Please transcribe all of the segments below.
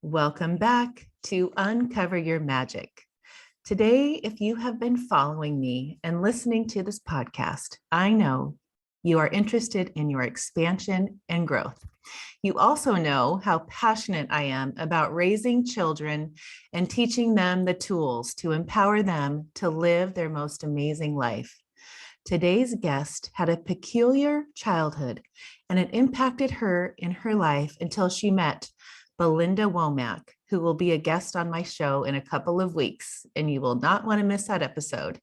Welcome back to Uncover Your Magic. Today, if you have been following me and listening to this podcast, I know you are interested in your expansion and growth. You also know how passionate I am about raising children and teaching them the tools to empower them to live their most amazing life. Today's guest had a peculiar childhood, and it impacted her in her life until she met Belinda Womack, who will be a guest on my show in a couple of weeks, and you will not want to miss that episode.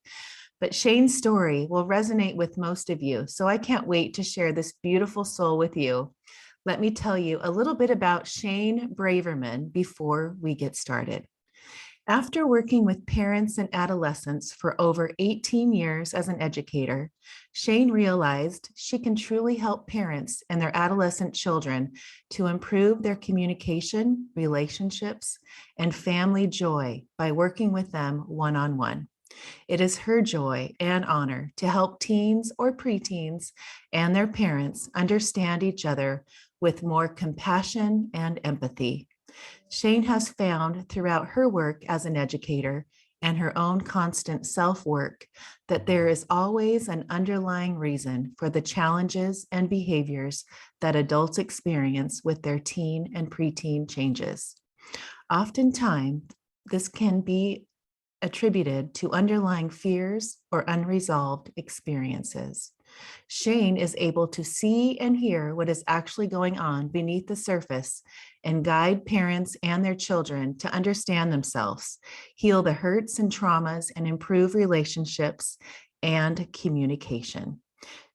But Shane's story will resonate with most of you, so I can't wait to share this beautiful soul with you. Let me tell you a little bit about Shane Braverman before we get started. After working with parents and adolescents for over 18 years as an educator, Shane realized she can truly help parents and their adolescent children to improve their communication, relationships, and family joy by working with them one-on-one. It is her joy and honor to help teens or preteens and their parents understand each other with more compassion and empathy. Shane has found throughout her work as an educator and her own constant self-work that there is always an underlying reason for the challenges and behaviors that adults experience with their teen and preteen changes. Oftentimes, this can be attributed to underlying fears or unresolved experiences. Shane is able to see and hear what is actually going on beneath the surface and guide parents and their children to understand themselves, heal the hurts and traumas, and improve relationships and communication.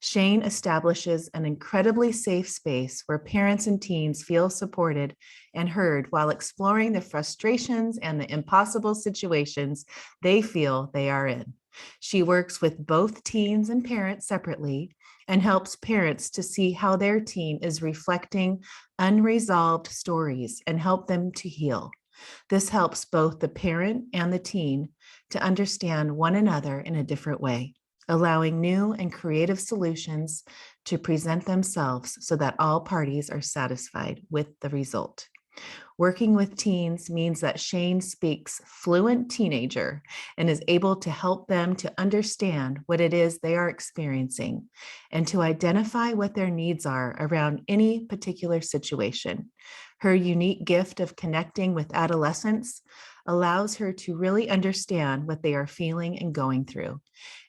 Shane establishes an incredibly safe space where parents and teens feel supported and heard while exploring the frustrations and the impossible situations they feel they are in. She works with both teens and parents separately and helps parents to see how their teen is reflecting unresolved stories and help them to heal. This helps both the parent and the teen to understand one another in a different way, allowing new and creative solutions to present themselves so that all parties are satisfied with the result. Working with teens means that Shane speaks fluent teenager and is able to help them to understand what it is they are experiencing and to identify what their needs are around any particular situation. Her unique gift of connecting with adolescents allows her to really understand what they are feeling and going through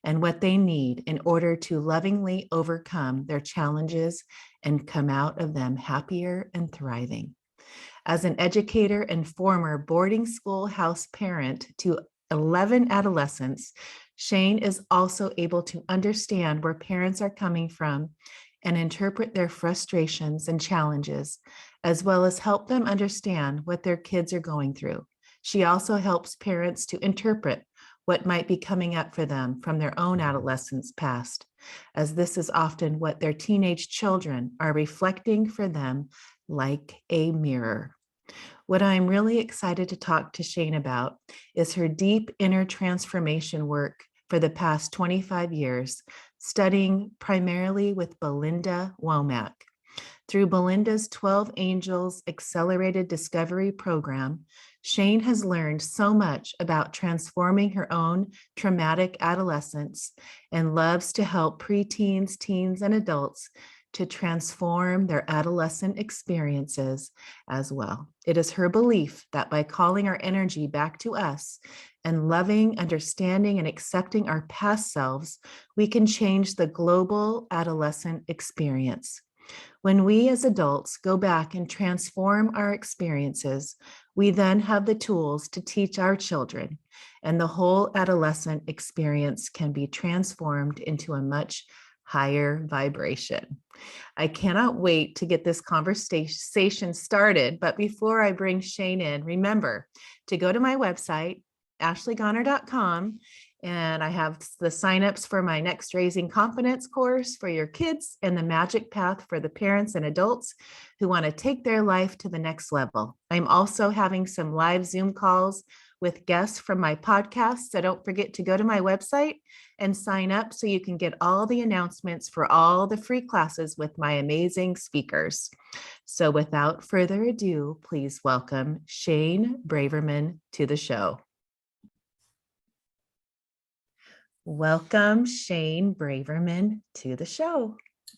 and what they need in order to lovingly overcome their challenges and come out of them happier and thriving. As an educator and former boarding school house parent to 11 adolescents, Shane is also able to understand where parents are coming from and interpret their frustrations and challenges, as well as help them understand what their kids are going through. She also helps parents to interpret what might be coming up for them from their own adolescence past, as this is often what their teenage children are reflecting for them like a mirror. What I'm really excited to talk to Shane about is her deep inner transformation work for the past 25 years, studying primarily with Belinda Womack. Through Belinda's 12 Angels Accelerated Discovery Program, Shane has learned so much about transforming her own traumatic adolescence and loves to help preteens, teens, and adults to transform their adolescent experiences as well. It is her belief that by calling our energy back to us and loving, understanding, and accepting our past selves, we can change the global adolescent experience. When we as adults go back and transform our experiences, we then have the tools to teach our children, and the whole adolescent experience can be transformed into a much higher vibration. I cannot wait to get this conversation started, but before I bring Shane in, remember to go to my website, ashleygoner.com, and I have the signups for my next Raising Confidence course for your kids and the Magic Path for the parents and adults who want to take their life to the next level. I'm also having some live Zoom calls with guests from my podcast. So don't forget to go to my website and sign up so you can get all the announcements for all the free classes with my amazing speakers. So without further ado, please welcome Shane Braverman to the show. Welcome, Shane Braverman, to the show.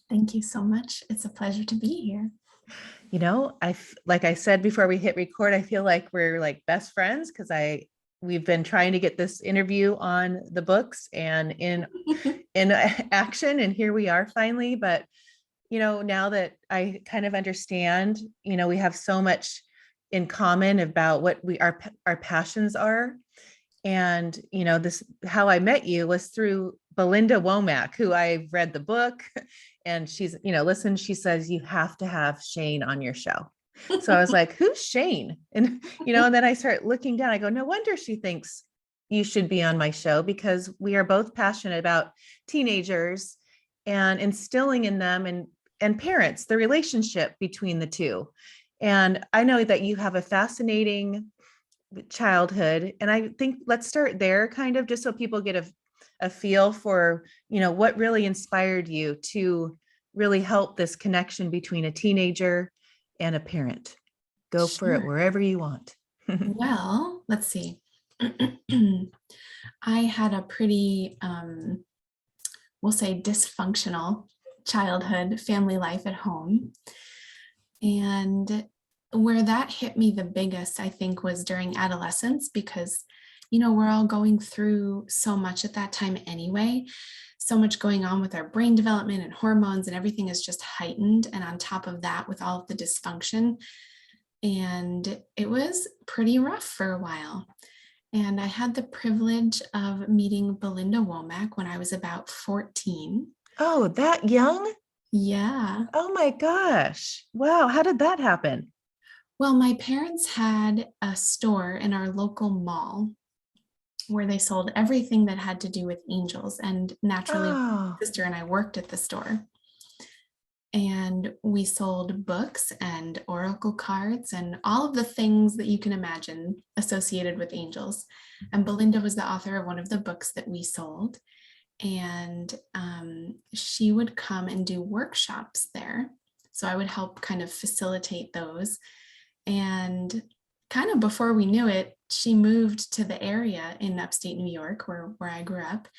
Thank you so much. It's a pleasure to be here. You know, like I said before we hit record, I feel like we're like best friends because we've been trying to get this interview on the books and in action, and here we are finally. But you know, now that I kind of understand, you know, we have so much in common about what our passions are. And, you know, how I met you was through Belinda Womack, who I read the book, and she's, you know, listen, she says, you have to have Shane on your show. So I was like, who's Shane? And, you know, and then I start looking down, I go, no wonder she thinks you should be on my show, because we are both passionate about teenagers and instilling in them and parents, the relationship between the two. And I know that you have a fascinating childhood. And I think let's start there, kind of, just so people get a feel for, you know, what really inspired you to really help this connection between a teenager and a parent. Go for it wherever you want. Well, let's see. I had a pretty, we'll say, dysfunctional childhood, family life at home. And where that hit me the biggest, I think, was during adolescence, because, you know, we're all going through so much at that time anyway, so much going on with our brain development and hormones, and everything is just heightened. And on top of that, with all of the dysfunction, and it was pretty rough for a while. And I had the privilege of meeting Belinda Womack when I was about 14. Oh, that young? Yeah. Oh my gosh. Wow. How did that happen? Well, my parents had a store in our local mall where they sold everything that had to do with angels. And naturally, my sister and I worked at the store. And we sold books and oracle cards and all of the things that you can imagine associated with angels. And Belinda was the author of one of the books that we sold. And she would come and do workshops there. So I would help kind of facilitate those. And kind of before we knew it, she moved to the area in upstate New York, where I grew up.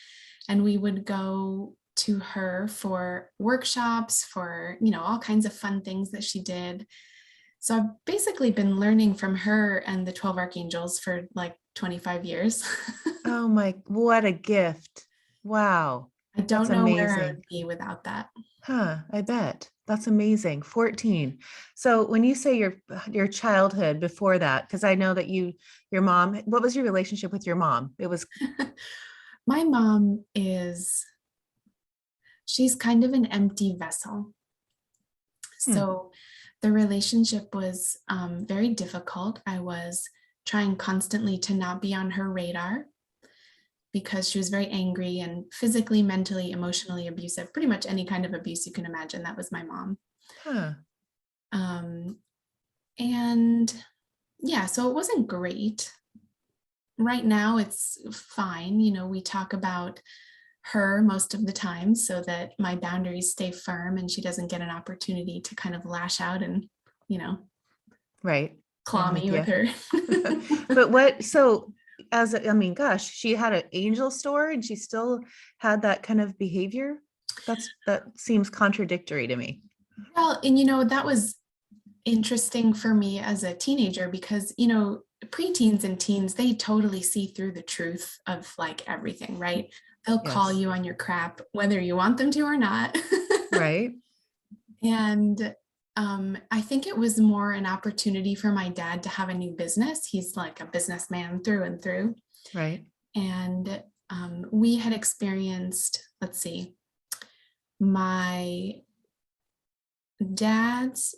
And we would go to her for workshops, for, you know, all kinds of fun things that she did. So I've basically been learning from her and the 12 archangels for like 25 years. Oh my, what a gift. Wow. I don't know where I would be without that. Huh, I bet. That's amazing. 14. So when you say your childhood before that, because I know that your mom, what was your relationship with your mom? It was my mom she's kind of an empty vessel. So the relationship was very difficult. I was trying constantly to not be on her radar because she was very angry and physically, mentally, emotionally abusive, pretty much any kind of abuse you can imagine. That was my mom. And yeah, so it wasn't great. Right now it's fine. You know, we talk about her most of the time so that my boundaries stay firm and she doesn't get an opportunity to kind of lash out and, you know, right, claw me with her. But gosh, she had an angel store and she still had that kind of behavior. That seems contradictory to me. Well, and you know, that was interesting for me as a teenager because, you know, preteens and teens, they totally see through the truth of like everything, right? They'll call you on your crap, whether you want them to or not. Right. And I think it was more an opportunity for my dad to have a new business. He's like a businessman through and through. Right. And we had experienced, let's see, my dad's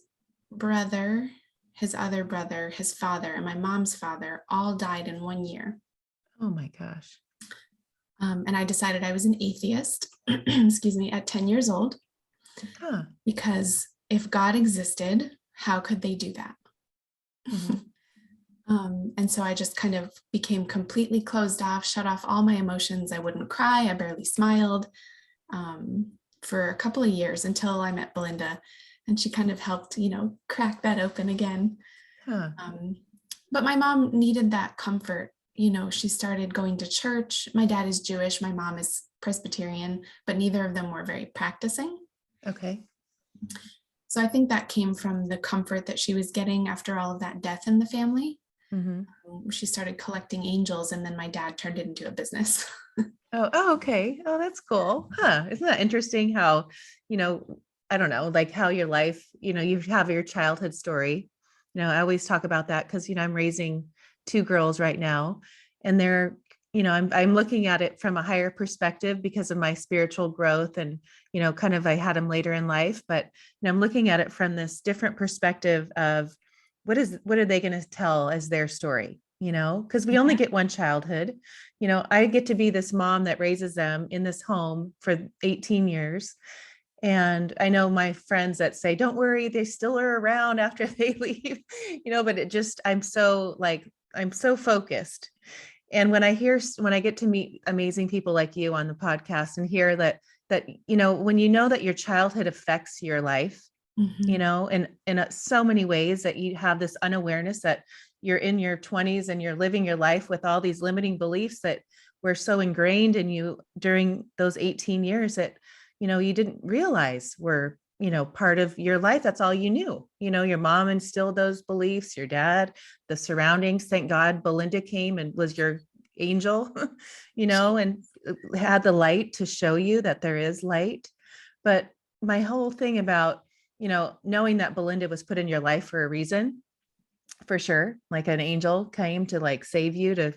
brother, his other brother, his father, and my mom's father all died in 1 year. Oh my gosh. And I decided I was an atheist, excuse me, at 10 years old. Because if God existed, how could they do that? And so I just kind of became completely closed off, shut off all my emotions. I wouldn't cry. I barely smiled for a couple of years until I met Belinda, and she kind of helped, crack that open again. Huh. But my mom needed that comfort. She started going to church. My dad is Jewish. My mom is Presbyterian, but neither of them were very practicing. Okay. So I think that came from the comfort that she was getting after all of that death in the family. Mm-hmm. She started collecting angels, and then my dad turned it into a business. Oh, okay. Oh, that's cool. Huh. Isn't that interesting how, I don't know, like how your life, you have your childhood story. I always talk about that because, I'm raising two girls right now, and they're, I'm looking at it from a higher perspective because of my spiritual growth, and, kind of I had them later in life, but I'm looking at it from this different perspective of what are they going to tell as their story, because we only Yeah. get one childhood. I get to be this mom that raises them in this home for 18 years. And I know my friends that say, don't worry, they still are around after they leave, but I'm so focused. And when I get to meet amazing people like you on the podcast and hear that, when that your childhood affects your life, in so many ways, that you have this unawareness that you're in your 20s and you're living your life with all these limiting beliefs that were so ingrained in you during those 18 years that, you didn't realize were, part of your life. That's all you knew. Your mom instilled those beliefs, your dad, the surroundings. Thank God Belinda came and was your angel, and had the light to show you that there is light. But my whole thing about, knowing that Belinda was put in your life for a reason, for sure, like an angel came to like save you, to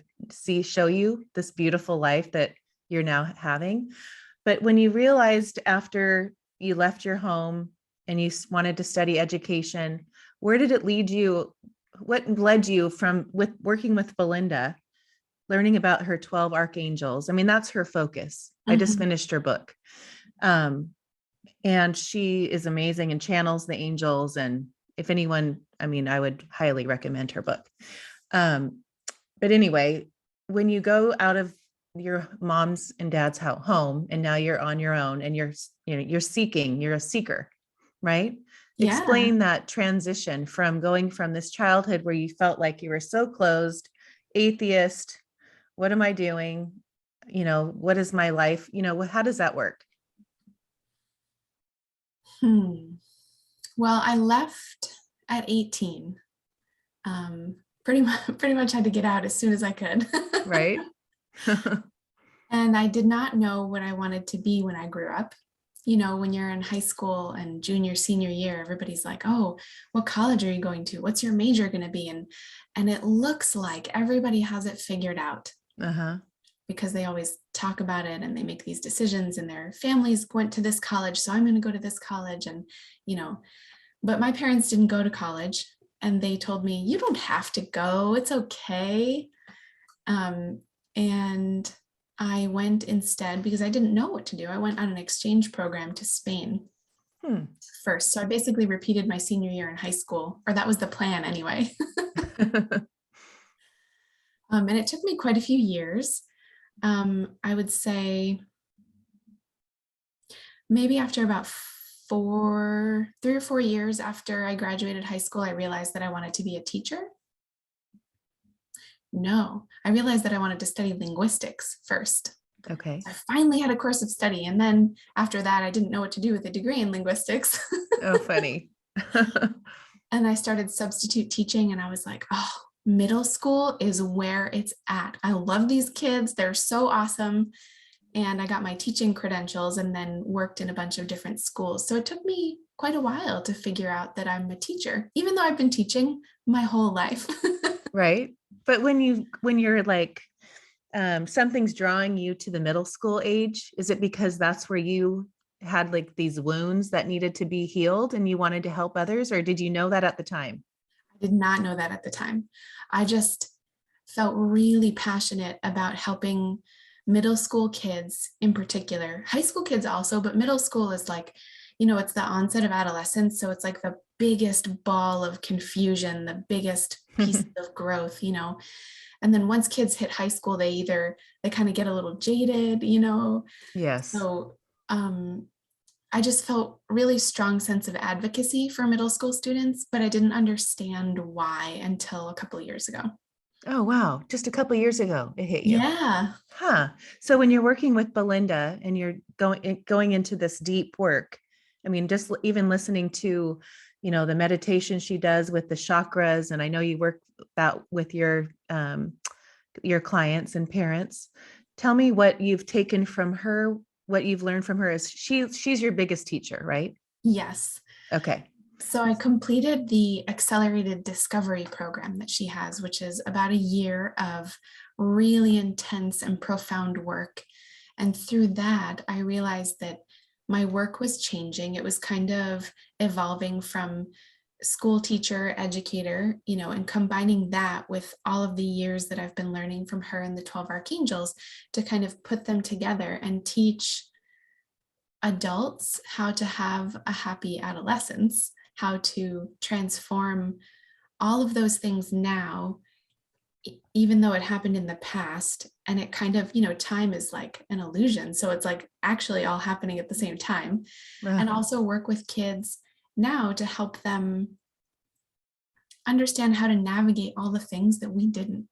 show you this beautiful life that you're now having. But when you realized after you left your home and you wanted to study education, where did it lead you? What led you from working with Belinda, learning about her 12 archangels? I mean, that's her focus. I just finished her book. And she is amazing and channels the angels. And if anyone, I would highly recommend her book. But anyway, when you go out of your mom's and dad's home, and now you're on your own, and you're a seeker, right? Yeah. Explain that transition from going from this childhood where you felt like you were so closed, atheist, what am I doing? What is my life? How does that work? Well, I left at 18. Pretty much had to get out as soon as I could. Right. And I did not know what I wanted to be when I grew up. When you're in high school and junior, senior year, everybody's like, oh, what college are you going to? What's your major going to be? And it looks like everybody has it figured out. Because they always talk about it and they make these decisions, and their families went to this college, so I'm going to go to this college. And, but my parents didn't go to college, and they told me, you don't have to go, it's okay. And I went instead because I didn't know what to do. I went on an exchange program to Spain first. So I basically repeated my senior year in high school, or that was the plan anyway. And it took me quite a few years. I would say maybe after about 3 or 4 years after I graduated high school, I realized that I wanted to be a teacher. No, I realized that I wanted to study linguistics first. Okay. I finally had a course of study. And then after that, I didn't know what to do with a degree in linguistics. Oh, funny. And I started substitute teaching, and I was like, oh, middle school is where it's at. I love these kids. They're so awesome. And I got my teaching credentials and then worked in a bunch of different schools. So it took me quite a while to figure out that I'm a teacher, even though I've been teaching my whole life. Right. But when you're like, something's drawing you to the middle school age, is it because that's where you had like these wounds that needed to be healed and you wanted to help others, or did you know that at the time? I did not know that at the time. I just felt really passionate about helping middle school kids in particular, high school kids also, but middle school is like, it's the onset of adolescence. So it's like the biggest ball of confusion, the biggest pieces of growth, and then once kids hit high school, they kind of get a little jaded, Yes. so I just felt really strong sense of advocacy for middle school students, but I didn't understand why until a couple of years ago. Oh, wow. Just a couple of years ago, it hit you. Yeah. Huh. So when you're working with Belinda and you're going into this deep work, I mean, just even listening to, the meditation she does with the chakras, and I know you work that with your clients and parents. Tell me what you've taken from her, what you've learned from her. Is she's your biggest teacher, right? Yes. Okay. So I completed the accelerated discovery program that she has, which is about a year of really intense and profound work. And through that, I realized that my work was changing. It was kind of evolving from school teacher, educator, and combining that with all of the years that I've been learning from her and the 12 archangels to kind of put them together and teach adults how to have a happy adolescence, how to transform all of those things now, even though it happened in the past. And it kind of, time is like an illusion. So it's like actually all happening at the same time. And also work with kids now to help them understand how to navigate all the things that we didn't,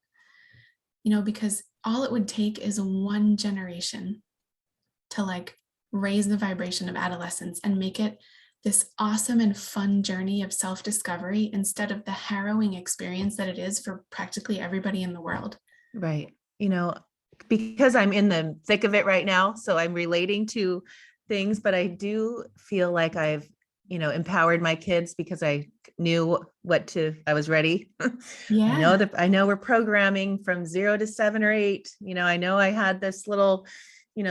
because all it would take is one generation to like raise the vibration of adolescence and make it this awesome and fun journey of self-discovery instead of the harrowing experience that it is for practically everybody in the world. Right. Because I'm in the thick of it right now, so I'm relating to things, but I do feel like I've, empowered my kids because I knew I was ready. Yeah. I know we're programming from 0 to 7 or 8. I know I had this little,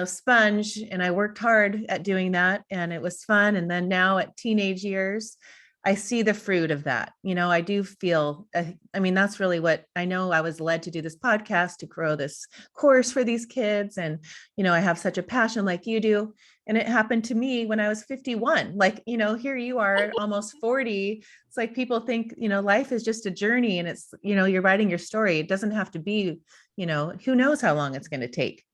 sponge, and I worked hard at doing that, and it was fun. And then now at teenage years, I see the fruit of that. I do feel, that's really what I know. I was led to do this podcast to grow this course for these kids. And, I have such a passion like you do. And it happened to me when I was 51. Like, here you are almost 40. It's like people think, life is just a journey, and it's, you're writing your story. It doesn't have to be, who knows how long it's going to take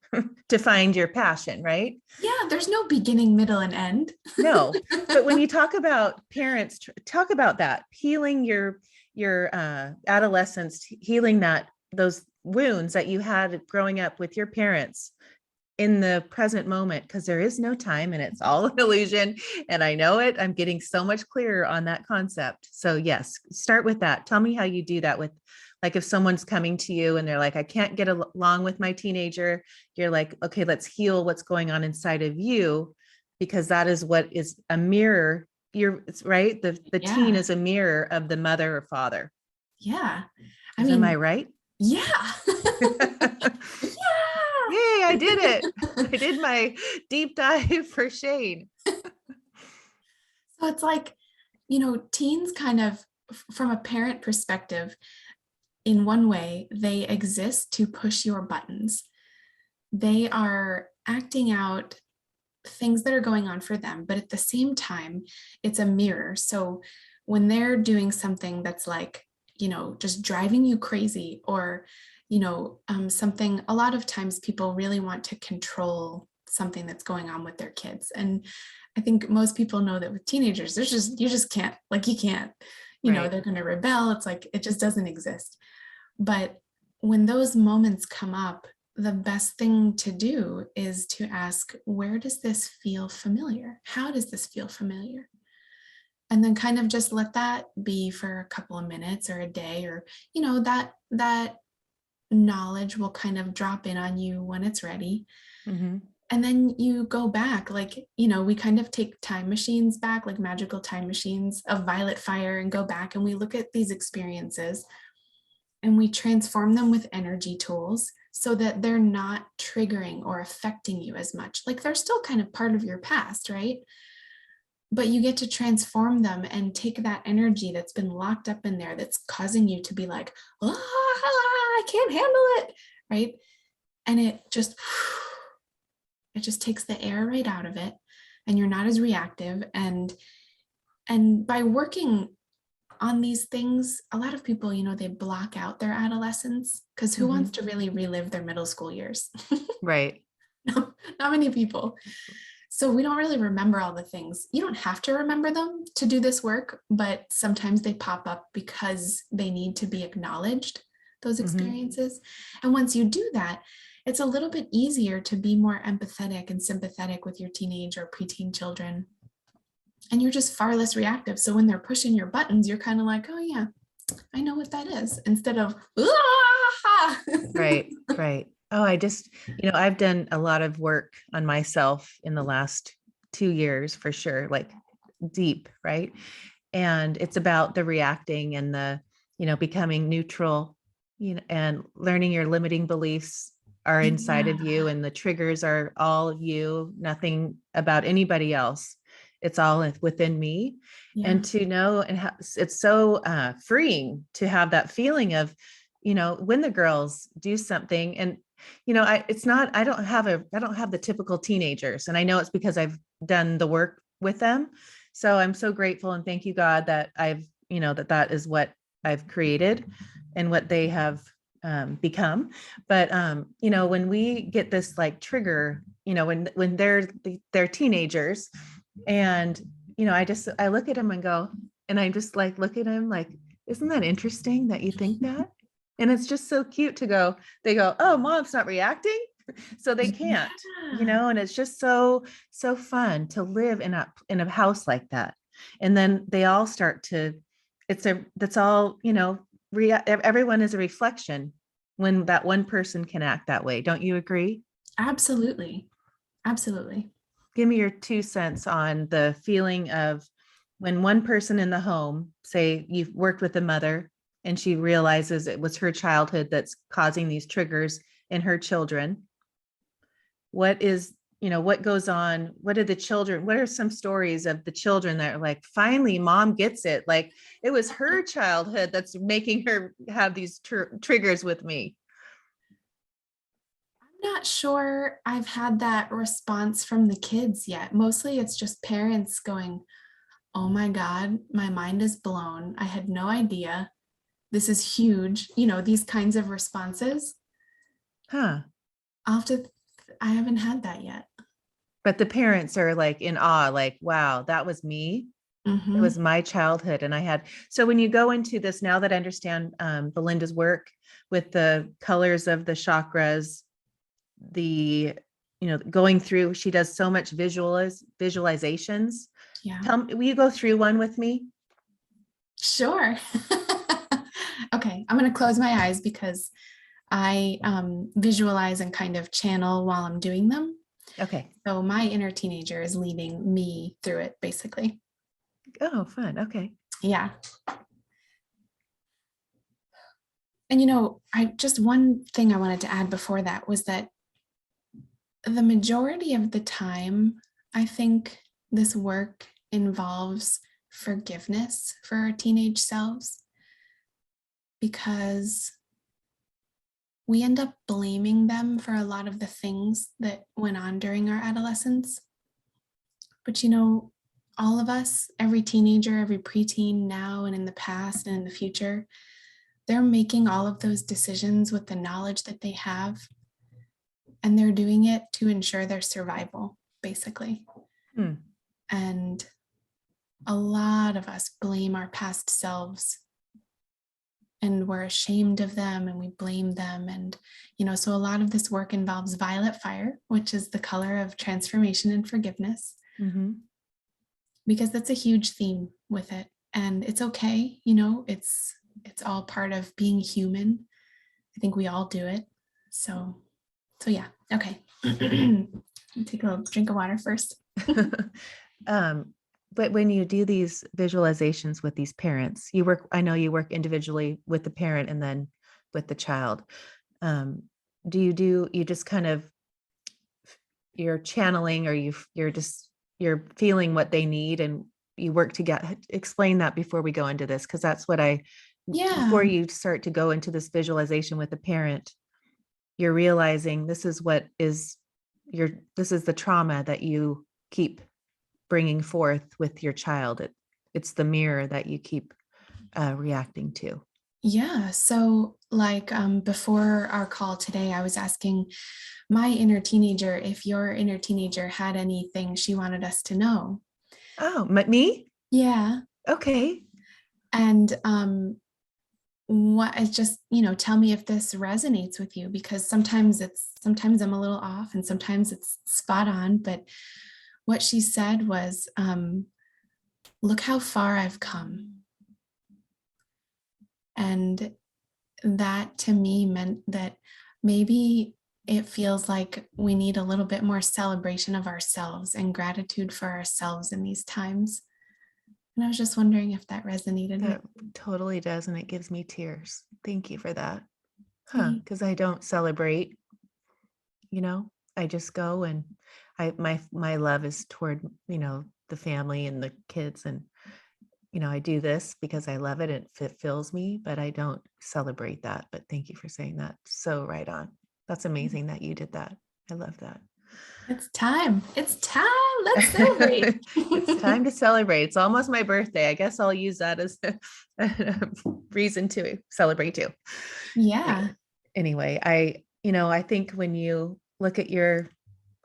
to find your passion, right? Yeah, there's no beginning, middle, and end. No, but when you talk about parents, talk about that, healing your adolescence, healing those wounds that you had growing up with your parents in the present moment, because there is no time and it's all an illusion. And I know it. I'm getting so much clearer on that concept. So yes, start with that. Tell me how you do that with, like, if someone's coming to you and they're like, I can't get along with my teenager, you're like, okay, let's heal what's going on inside of you, because that is what is a mirror. It's right. The teen Yeah. is a mirror of the mother or father. Yeah. Am I right? Yeah. Yay, I did it. I did my deep dive for Shane. So it's like, teens kind of, from a parent perspective, in one way, they exist to push your buttons. They are acting out things that are going on for them, but at the same time, it's a mirror. So when they're doing something that's like, just driving you crazy, or, something, a lot of times people really want to control something that's going on with their kids. And I think most people know that with teenagers, you just can't, like, you can't, Right. they're going to rebel. It's like, it just doesn't exist. But when those moments come up, the best thing to do is to ask, where does this feel familiar? How does this feel familiar? And then kind of just let that be for a couple of minutes or a day, or, that knowledge will kind of drop in on you when it's ready. Mm-hmm. And then you go back, like, we kind of take time machines back, like magical time machines of violet fire, and go back and we look at these experiences and we transform them with energy tools so that they're not triggering or affecting you as much. Like, they're still kind of part of your past, right? But you get to transform them and take that energy that's been locked up in there, that's causing you to be like, I can't handle it, right? And it just takes the air right out of it, and you're not as reactive. And by working on these things, a lot of people, they block out their adolescence, because who wants to really relive their middle school years? Right. No, not many people. So we don't really remember all the things. You don't have to remember them to do this work, but sometimes they pop up because they need to be acknowledged, those experiences. And once you do that, it's a little bit easier to be more empathetic and sympathetic with your teenage or preteen children. And you're just far less reactive. So when they're pushing your buttons, you're kind of like, oh yeah, I know what that is, instead of, ah! Right. Right. Oh, I've done a lot of work on myself in the last 2 years for sure, like deep, right? And it's about the reacting and the, becoming neutral, and learning your limiting beliefs are inside of you, and the triggers are all you, nothing about anybody else. It's all within me. Yeah. And to know, it's so freeing to have that feeling of, when the girls do something, and I don't have the typical teenagers, and I know it's because I've done the work with them. So I'm so grateful and thank you, God, that I've, that is what I've created and what they have become. But when we get this like trigger, when they're teenagers, and I look at them and go, and I just like look at him like, isn't that interesting that you think that? And it's just so cute to go, they go, oh, mom's not reacting. So they can't, and it's just so fun to live in a house like that. And then they all start to, that's all, everyone is a reflection when that one person can act that way. Don't you agree? Absolutely. Absolutely. Give me your 2 cents on the feeling of when one person in the home, say you've worked with a mother and she realizes it was her childhood that's causing these triggers in her children. What goes on? What are some stories of the children that are like, finally mom gets it. Like it was her childhood that's making her have these triggers with me. I'm not sure I've had that response from the kids yet. Mostly it's just parents going, oh my God, my mind is blown. I had no idea. This is huge. These kinds of responses. Huh. I haven't had that yet. But the parents are like in awe, like, wow, that was me. It was my childhood. And so when you go into this, now that I understand Belinda's work with the colors of the chakras, going through, she does so much visualizations. Yeah. Will you go through one with me? Sure. Okay, I'm going to close my eyes because I visualize and kind of channel while I'm doing them. Okay. So my inner teenager is leading me through it, basically. Oh, fun. Okay. Yeah. And one thing I wanted to add before that was that the majority of the time, I think this work involves forgiveness for our teenage selves, because we end up blaming them for a lot of the things that went on during our adolescence. But all of us, every teenager, every preteen now and in the past and in the future, they're making all of those decisions with the knowledge that they have. And they're doing it to ensure their survival, basically. And a lot of us blame our past selves, and we're ashamed of them and we blame them. And, so a lot of this work involves violet fire, which is the color of transformation and forgiveness, because that's a huge theme with it. And it's okay. It's all part of being human. I think we all do it. So yeah. Okay. Take a little drink of water first. But when you do these visualizations with these parents, I know you work individually with the parent and then with the child. You just kind of, you're channeling, or you're feeling what they need, and you work together. Explain that before we go into this, because that's what before you start to go into this visualization with the parent, you're realizing this is the trauma that you keep bringing forth with your child. It's the mirror that you keep reacting to? Yeah. So like before our call today, I was asking my inner teenager if your inner teenager had anything she wanted us to know. Oh, me? Yeah. Okay. And what is just, tell me if this resonates with you, because sometimes I'm a little off and sometimes it's spot on. But what she said was, look how far I've come. And that to me meant that maybe it feels like we need a little bit more celebration of ourselves and gratitude for ourselves in these times. And I was just wondering if that resonated with That totally does, and it gives me tears. Thank you for that. you. Because I don't celebrate, I just go, and my love is toward, the family and the kids, and I do this because I love it and it fills me, but I don't celebrate that. But thank you for saying that. So right on. That's amazing that you did that. I love that. It's time. It's time. Let's celebrate. It's time to celebrate. It's almost my birthday. I guess I'll use that as a reason to celebrate too. Yeah. Anyway, I think when you look at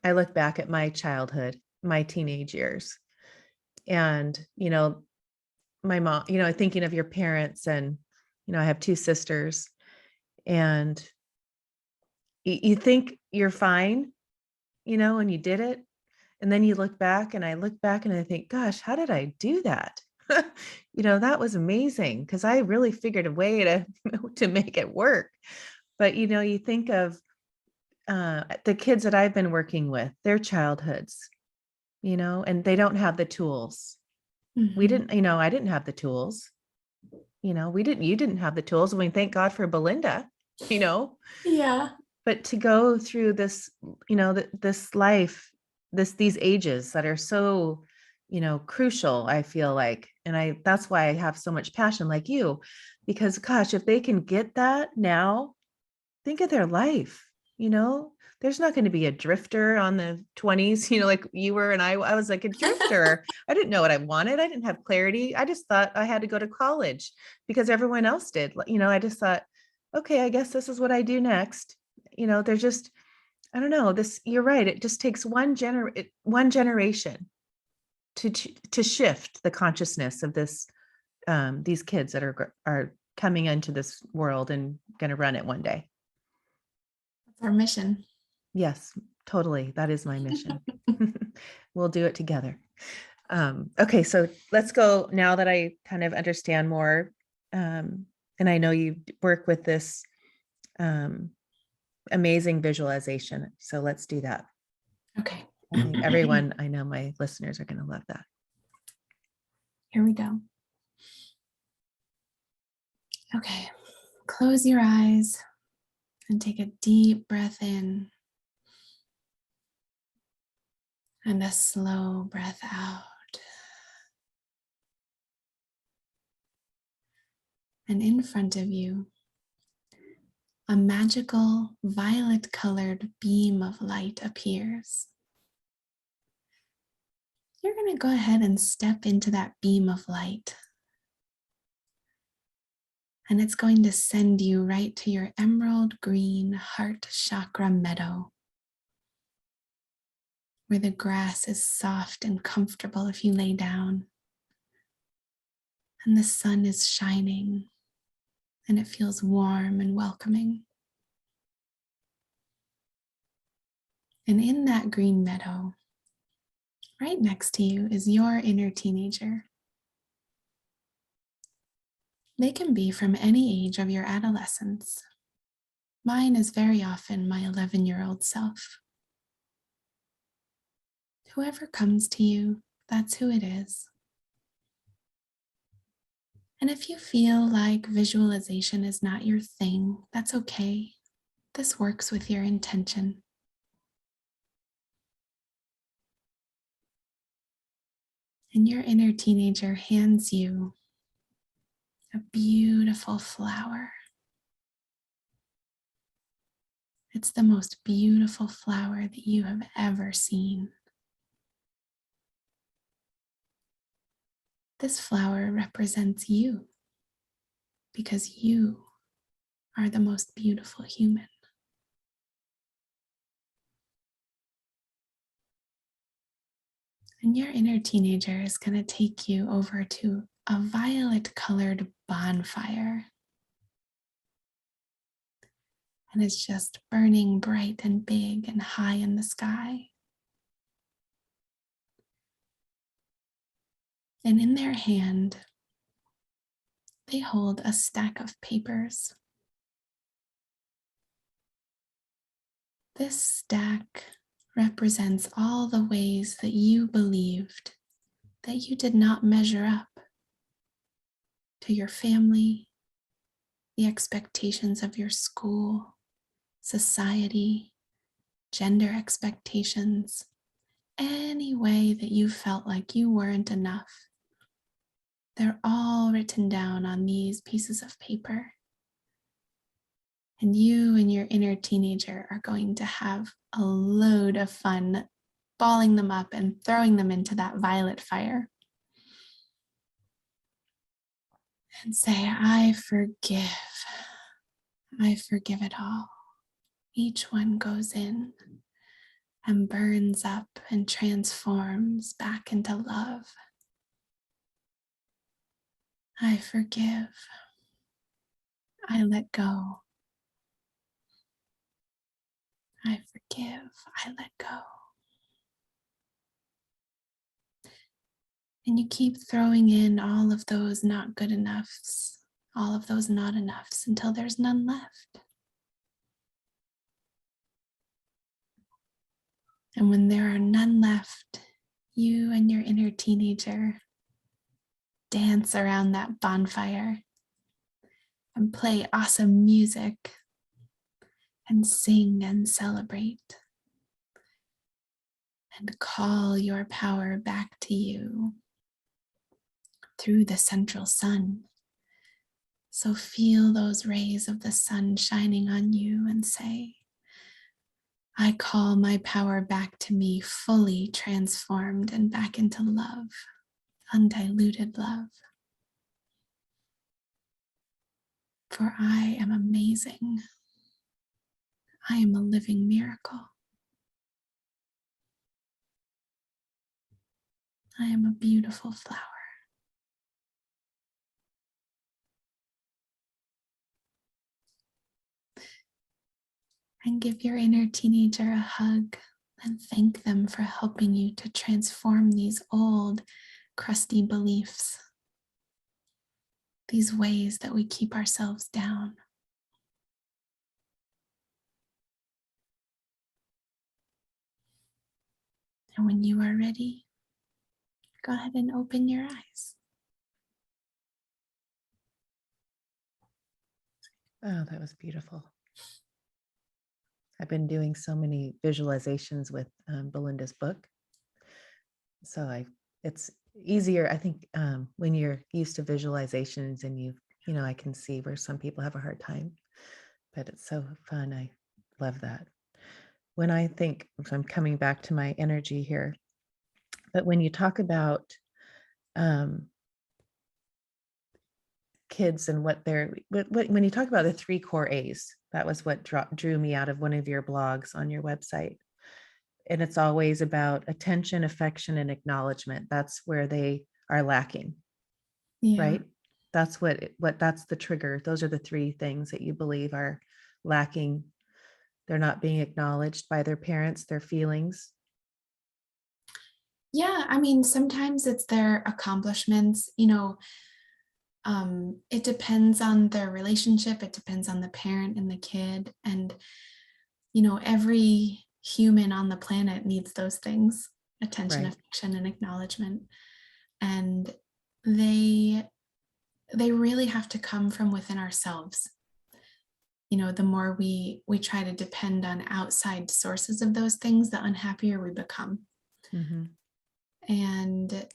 I look back at my childhood, my teenage years, and, my mom, thinking of your parents, and, I have two sisters, and you think you're fine, and you did it. And then you look back, and I look back and I think, gosh, how did I do that? That was amazing, because I really figured a way to to make it work. But you think of the kids that I've been working with, their childhoods, and they don't have the tools. We Mhm. didn't, I didn't have the tools. You didn't have the tools. I mean, thank God for Belinda, you know, Yeah. but to go through this, this life, these ages that are so, crucial, I feel like, and that's why I have so much passion like you, because gosh, if they can get that now, think of their life, there's not going to be a drifter on the 20s, like you were. And I was like a drifter. I didn't know what I wanted. I didn't have clarity. I just thought I had to go to college because everyone else did. I just thought, okay, I guess this is what I do next. There's just, I don't know, you're right. It just takes one generation to shift the consciousness of these kids that are coming into this world and going to run it one day. That's our mission. Yes, totally. That is my mission. We'll do it together. Okay, so let's go now that I kind of understand more. And I know you work with this amazing visualization. So let's do that. Okay. I think everyone, I know my listeners are going to love that. Here we go. Okay. Close your eyes and take a deep breath in and a slow breath out. And in front of you, a magical violet-colored beam of light appears. You're going to go ahead and step into that beam of light. And it's going to send you right to your emerald green heart chakra meadow, where the grass is soft and comfortable if you lay down. And the sun is shining, and it feels warm and welcoming. And in that green meadow, right next to you is your inner teenager. They can be from any age of your adolescence. Mine is very often my 11-year-old self. Whoever comes to you, that's who it is. And if you feel like visualization is not your thing, that's okay. This works with your intention. And your inner teenager hands you a beautiful flower. It's the most beautiful flower that you have ever seen. This flower represents you. because you are the most beautiful human. And your inner teenager is going to take you over to a violet-colored bonfire. And it's just burning bright and big and high in the sky. And in their hand, they hold a stack of papers. This stack represents all the ways that you believed that you did not measure up to your family, the expectations of your school, society, gender expectations, any way that you felt like you weren't enough. They're all written down on these pieces of paper. And you and your inner teenager are going to have a load of fun balling them up and throwing them into that violet fire. And say, I forgive it all. Each one goes in and burns up and transforms back into love. I forgive. I let go. I forgive. I let go. And you keep throwing in all of those not good enoughs, all of those not enoughs until there's none left. And when there are none left, you and your inner teenager dance around that bonfire and play awesome music and sing and celebrate and call your power back to you through the central sun. So feel those rays of the sun shining on you and say, I call my power back to me, fully transformed and back into love, undiluted love. For I am amazing. I am a living miracle. I am a beautiful flower. And give your inner teenager a hug and thank them for helping you to transform these old, crusty beliefs, these ways that we keep ourselves down. And when you are ready, go ahead and open your eyes. Oh, that was beautiful. I've been doing so many visualizations with Belinda's book. So it's easier, I think, when you're used to visualizations and I can see where some people have a hard time, but it's so fun. I love that. When I think, so I'm coming back to my energy here, but when you talk about kids and when you talk about the 3 core A's, that was what drew me out of one of your blogs on your website. And it's always about attention, affection, and acknowledgement. That's where they are lacking, right? That's that's the trigger. Those are the 3 things that you believe are lacking. They're not being acknowledged by their parents, their feelings. Yeah, I mean, sometimes it's their accomplishments, it depends on their relationship. It depends on the parent and the kid. And, every human on the planet needs those things, attention, Right. affection, and acknowledgement. And they really have to come from within ourselves. The more we try to depend on outside sources of those things, the unhappier we become. Mm-hmm. And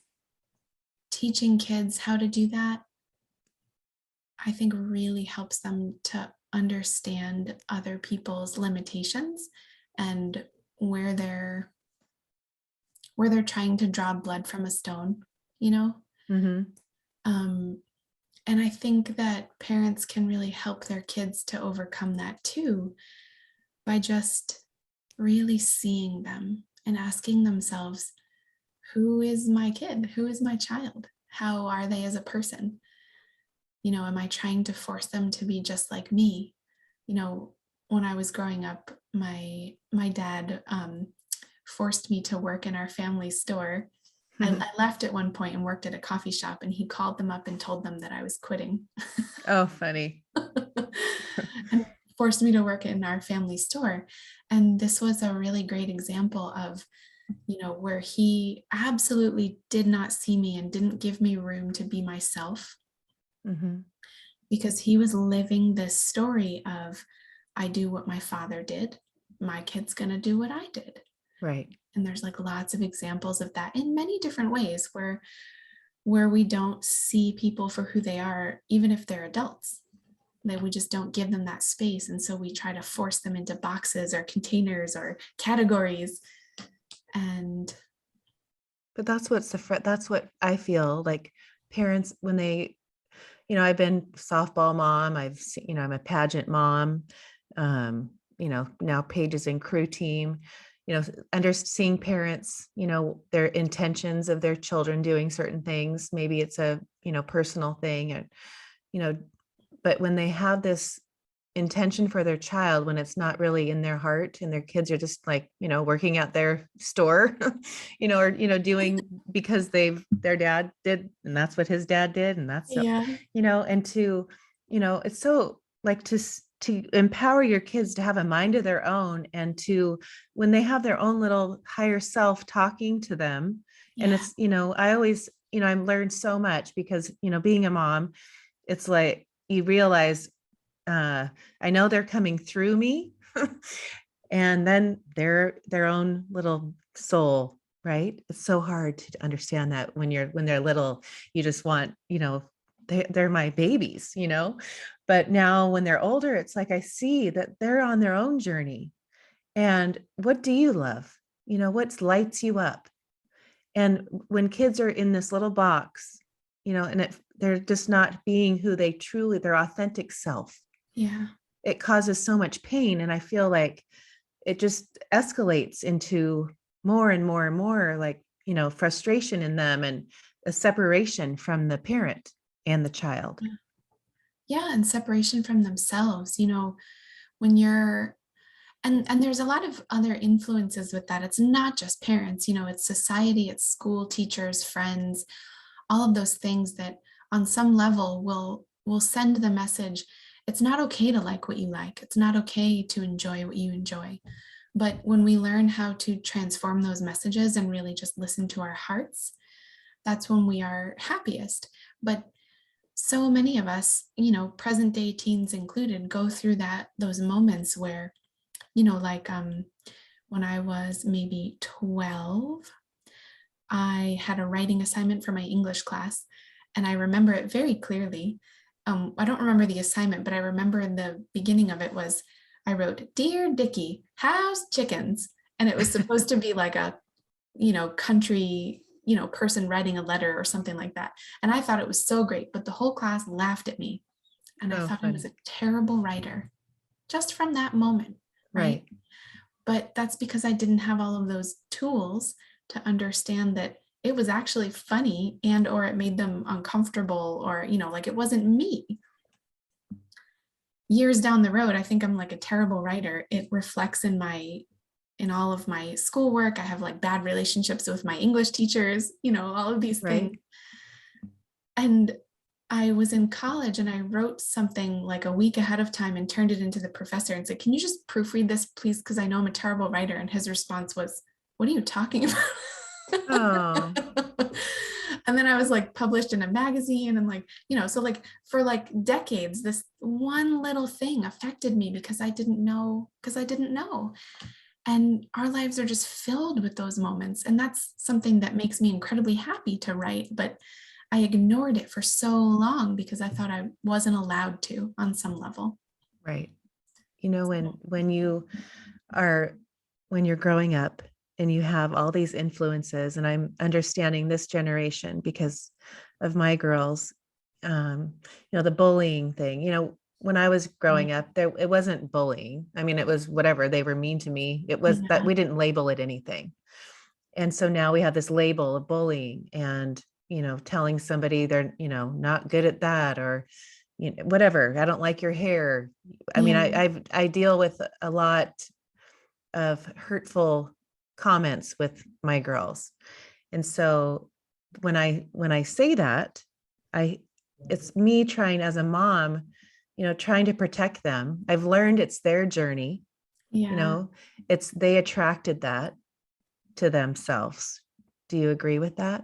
teaching kids how to do that, I think, really helps them to understand other people's limitations and where they're trying to draw blood from a stone, Mm-hmm. um, And I think that parents can really help their kids to overcome that too, by just really seeing them and asking themselves, who is my kid? Who is my child? How are they as a person? Am I trying to force them to be just like me? When I was growing up, my dad forced me to work in our family store. I left at one point and worked at a coffee shop, and he called them up and told them that I was quitting. Oh, funny. And forced me to work in our family store. And this was a really great example of, where he absolutely did not see me and didn't give me room to be myself, because he was living this story of, I do what my father did, my kid's gonna do what I did. Right. And there's like lots of examples of that in many different ways where we don't see people for who they are, even if they're adults, that we just don't give them that space. And so we try to force them into boxes or containers or categories. But that's that's what I feel like parents, when they, I've been softball mom, I'm a pageant mom, now Paige in crew team, seeing parents, their intentions of their children doing certain things. Maybe it's a, personal thing, and, but when they have this intention for their child, when it's not really in their heart and their kids are just like, working at their store, or, doing because their dad did, and that's what his dad did. And that's, Yeah. and to, it's so like to empower your kids to have a mind of their own, and to, when they have their own little higher self talking to them. And Yeah. it's, I always, I've learned so much because, being a mom, it's like, you realize, I know they're coming through me, and then their own little soul, right? It's so hard to understand that when they're little, you just want, they're my babies, but now when they're older, it's like, I see that they're on their own journey. And what do you love? What lights you up? And when kids are in this little box, and they're just not being who they truly, their authentic self, Yeah. it causes so much pain. And I feel like it just escalates into more and more and more, like, frustration in them, and a separation from the parent and the child. Yeah. And separation from themselves, when you're, and there's a lot of other influences with that. It's not just parents, it's society, it's school, teachers, friends, all of those things that on some level will send the message, it's not okay to like what you like, it's not okay to enjoy what you enjoy. But when we learn how to transform those messages and really just listen to our hearts, that's when we are happiest. But so many of us, present day teens included, go through those moments where, like when I was maybe 12, I had a writing assignment for my English class, and I remember it very clearly. I don't remember the assignment, but I remember in the beginning of it was, I wrote, "Dear Dickie, how's chickens?" And it was supposed to be like a, country, person writing a letter or something like that. And I thought it was so great, but the whole class laughed at me. And I Oh, thought I was funny. a terrible writer just from that moment, right? Right. But that's because I didn't have all of those tools to understand that it was actually funny, and or it made them uncomfortable, or like it wasn't me. Years down the road, I think I'm like a terrible writer. It reflects in all of my schoolwork. I have like bad relationships with my English teachers, all of these Right. things. And I was in college and I wrote something like a week ahead of time and turned it into the professor and said, "Can you just proofread this, please? Because I know I'm a terrible writer." And his response was, "What are you talking about?" Oh, And then I was like published in a magazine, and like, so like for like decades, this one little thing affected me because I didn't know. And our lives are just filled with those moments. And that's something that makes me incredibly happy to write. But I ignored it for so long because I thought I wasn't allowed to on some level. right. When are, when you're growing up and you have all these influences, and I'm understanding this generation because of my girls, the bullying thing, when I was Yeah. growing up, it wasn't bullying. I mean, it was whatever. They were mean to me. It was that Yeah. we didn't label it anything. And so now we have this label of bullying and, telling somebody they're, not good at that, or, whatever. I don't like your hair. I mean, Yeah. I deal with a lot of hurtful comments with my girls. And so when I say that, I it's me trying as a mom, trying to protect them. I've learned it's their journey, Yeah. it's they attracted that to themselves. Do you agree with that?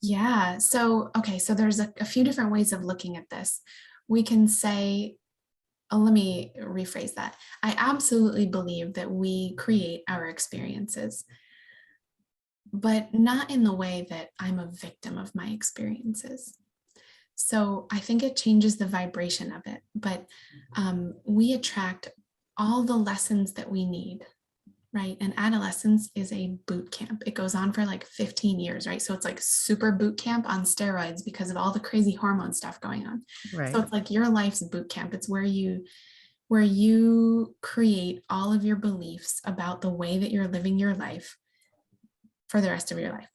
Yeah. So, okay. So there's a few different ways of looking at this. We can say, oh, let me rephrase that. I absolutely believe that we create our experiences, but not in the way that I'm a victim of my experiences. So I think it changes the vibration of it, but we attract all the lessons that we need, right? And adolescence is a boot camp. It goes on for like 15 years, right? So it's like super boot camp on steroids because of all the crazy hormone stuff going on. So Right. it's like your life's boot camp. It's where you create all of your beliefs about the way that you're living your life for the rest of your life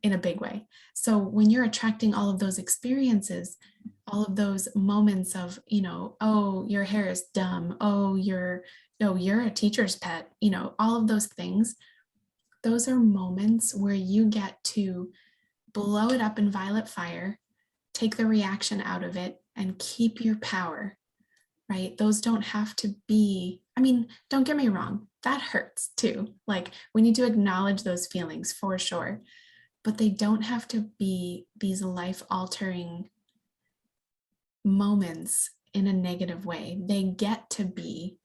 in a big way. So when you're attracting all of those experiences, all of those moments of, oh, your hair is dumb, you're a teacher's pet, all of those things, those are moments where you get to blow it up in violet fire, take the reaction out of it, and keep your power, right? Those don't have to be, I mean, don't get me wrong, that hurts too. Like we need to acknowledge those feelings for sure, but they don't have to be these life altering moments in a negative way. They get to be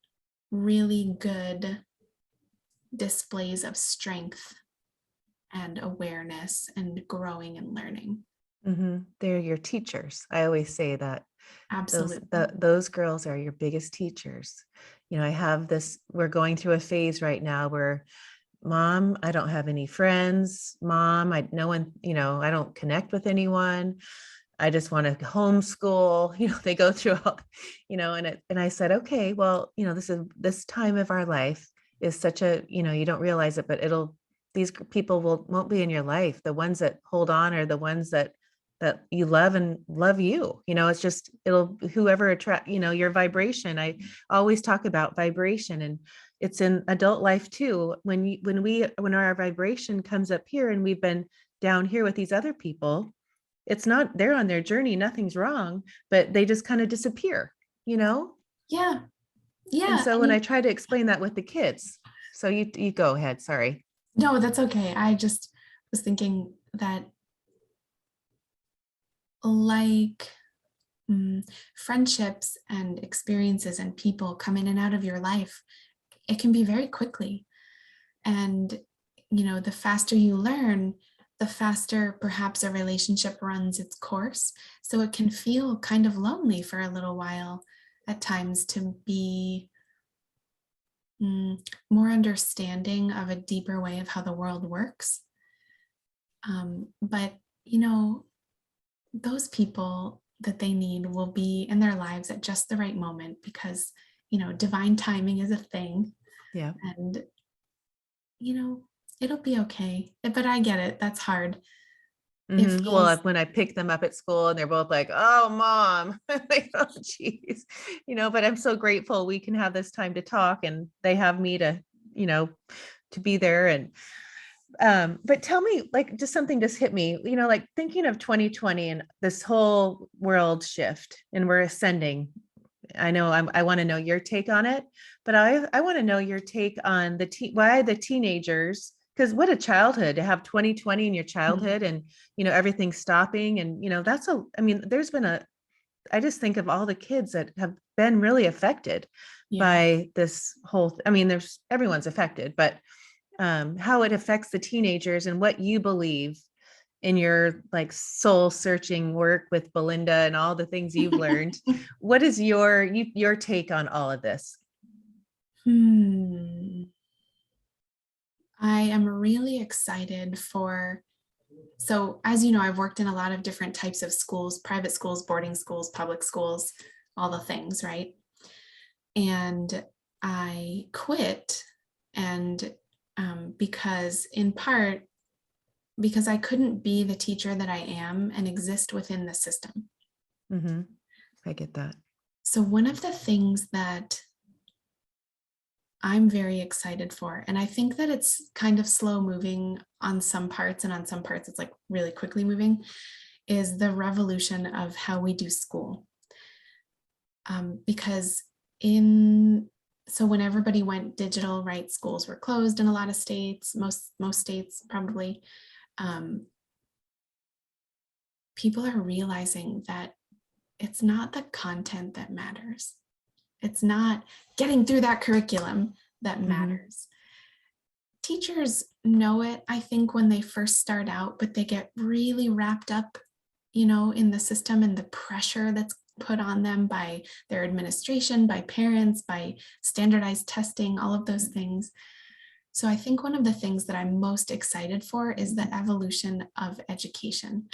really good displays of strength and awareness and growing and learning. They're your teachers. I always say that Absolutely. those girls are your biggest teachers. I have this, we're going through a phase right now where, Mom, I don't have any friends. Mom, no one, I don't connect with anyone. I just want to homeschool. They go through all, and I said, okay, well, this time of our life is such a, you don't realize it, but these people won't be in your life. The ones that hold on are the ones that you love and love you. It's just, it'll, whoever attract, your vibration. I always talk about vibration, and it's in adult life too. When our vibration comes up here and we've been down here with these other people, it's not, they're on their journey, nothing's wrong, but they just kind of disappear, you know? Yeah. And Yeah. so when And I try to explain that with the kids, so you go ahead, sorry. no, that's okay. I just was thinking that, like, friendships and experiences and people come in and out of your life, it can be very quickly. And, the faster you learn, the faster perhaps a relationship runs its course. So it can feel kind of lonely for a little while at times to be more understanding of a deeper way of how the world works. But, those people that they need will be in their lives at just the right moment because, divine timing is a thing. Yeah. And, you know, it'll be okay. But I get it. That's hard. It Well, feels, when I pick them up at school and they're both like, "Oh, mom," I'm like, "Oh, geez," But I'm so grateful we can have this time to talk, and they have me to, you know, to be there. And but tell me, like, just something just hit me, like thinking of 2020 and this whole world shift, and we're ascending. I know I want to know your take on it, but I want to know your take on why the teenagers, because what a childhood to have 2020 in your childhood, and everything stopping, and I mean, I just think of all the kids that have been really affected yeah. by this whole, I mean, everyone's affected, but how it affects the teenagers and what you believe in your like soul searching work with Belinda and all the things you've learned. What is your take on all of this? Hmm. I am really excited for So as you know, I've worked in a lot of different types of schools, private schools, boarding schools, public schools, all the things, right? And I quit, and because in part, because I couldn't be the teacher that I am and exist within the system. Mm-hmm. I get that. So one of the things that I'm very excited for, and I think that it's kind of slow moving on some parts, and on some parts it's like really quickly moving, is the revolution of how we do school. Because so when everybody went digital, right, schools were closed in a lot of states, most states probably. People are realizing that it's not the content that matters. It's not getting through that curriculum that matters. Teachers know it, I think, when they first start out, but they get really wrapped up, in the system and the pressure that's put on them by their administration, by parents, by standardized testing, all of those things. So I think one of the things that I'm most excited for is the evolution of education,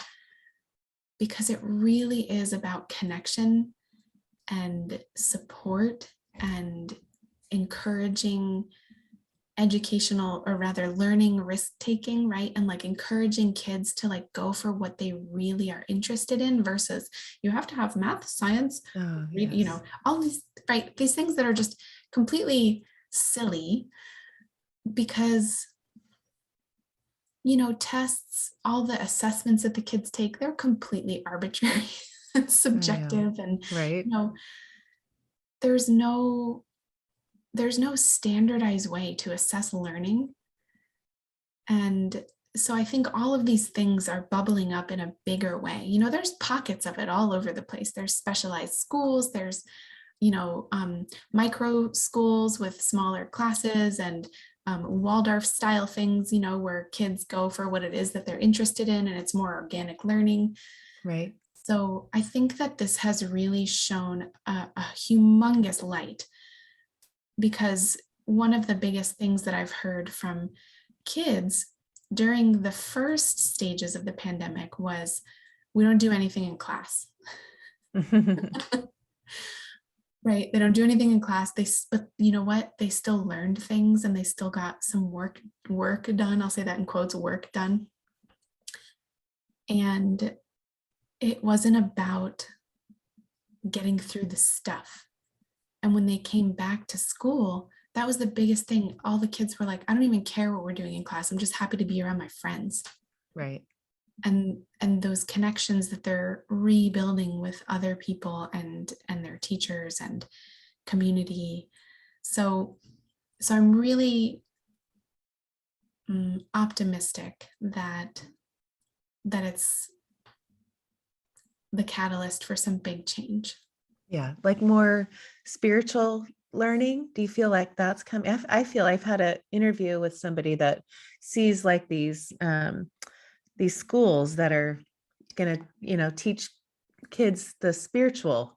because it really is about connection and support and encouraging educational, or rather learning, risk taking, right? And like encouraging kids to like go for what they really are interested in, versus you have to have math, science, Yes. all these, right? These things that are just completely silly, because tests, all the assessments that the kids take, they're completely arbitrary and subjective. And Right. there's no standardized way to assess learning. And so I think all of these things are bubbling up in a bigger way. There's pockets of it all over the place. There's specialized schools, there's micro schools with smaller classes, and Waldorf style things, where kids go for what it is that they're interested in, and it's more organic learning. Right. So I think that this has really shown a humongous light, because one of the biggest things that I've heard from kids during the first stages of the pandemic was, we don't do anything in class. Right? They don't do anything in class. But you know what? They still learned things, and they still got some work done. I'll say that in quotes, work done. And it wasn't about getting through the stuff. And when they came back to school, that was the biggest thing. All the kids were like, I don't even care what we're doing in class. I'm just happy to be around my friends. Right. And those connections that they're rebuilding with other people and their teachers and community. So I'm really optimistic that it's the catalyst for some big change. Yeah. Like more spiritual learning. Do you feel like that's coming? I feel I've had an interview with somebody that sees like these schools that are going to, teach kids the spiritual,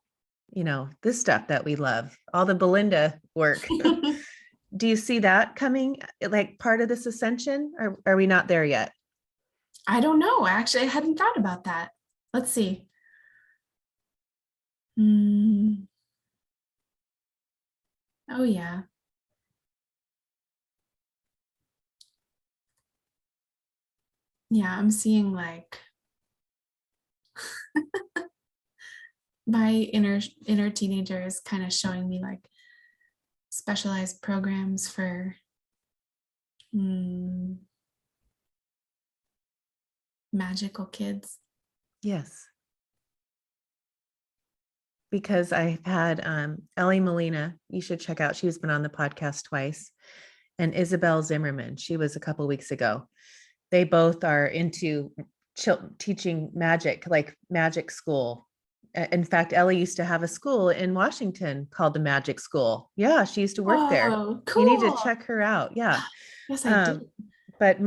this stuff that we love, all the Belinda work. Do you see that coming like part of this ascension, or are we not there yet? I don't know. Actually, I hadn't thought about that. Let's see. Oh, yeah. Yeah, I'm seeing like my inner teenagers kind of showing me like specialized programs for magical kids. Yes. Because I've had Ellie Molina, you should check out. She's been on the podcast twice, and Isabel Zimmerman. She was a couple of weeks ago. They both are into teaching magic, like magic school. In fact, Ellie used to have a school in Washington called the Magic School. Yeah, she used to work there. Oh, You need to cool. check her out. Yeah. Yes, I did. But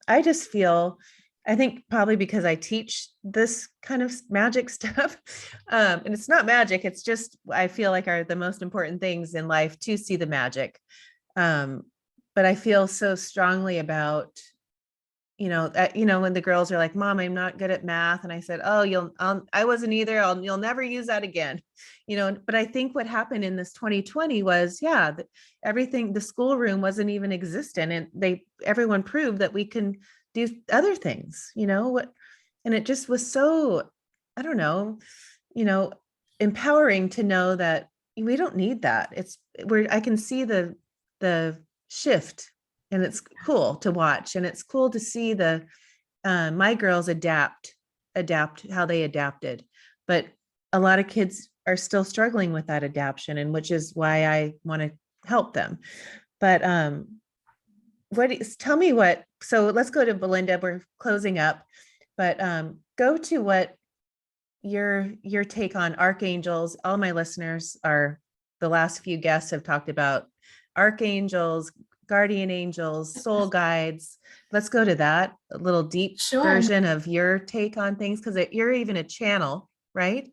I just feel, I think probably because I teach this kind of magic stuff, and it's not magic, it's just, I feel like are the most important things in life to see the magic. But I feel so strongly about when the girls are like, Mom, I'm not good at math. And I said, oh, I wasn't either. You'll never use that again. But I think what happened in this 2020 was, everything, the schoolroom wasn't even existent. And everyone proved that we can do other things, and it just was so, I don't know, empowering to know that we don't need that. I can see the shift, and it's cool to watch, and it's cool to see my girls adapt how they adapted, but a lot of kids are still struggling with that adaptation, and which is why I want to help them. But tell me so let's go to Belinda, we're closing up, but go to what your take on archangels. All my listeners the last few guests have talked about archangels, guardian angels, soul guides. Let's go to that, a little deep version of your take on things, because you're even a channel, right?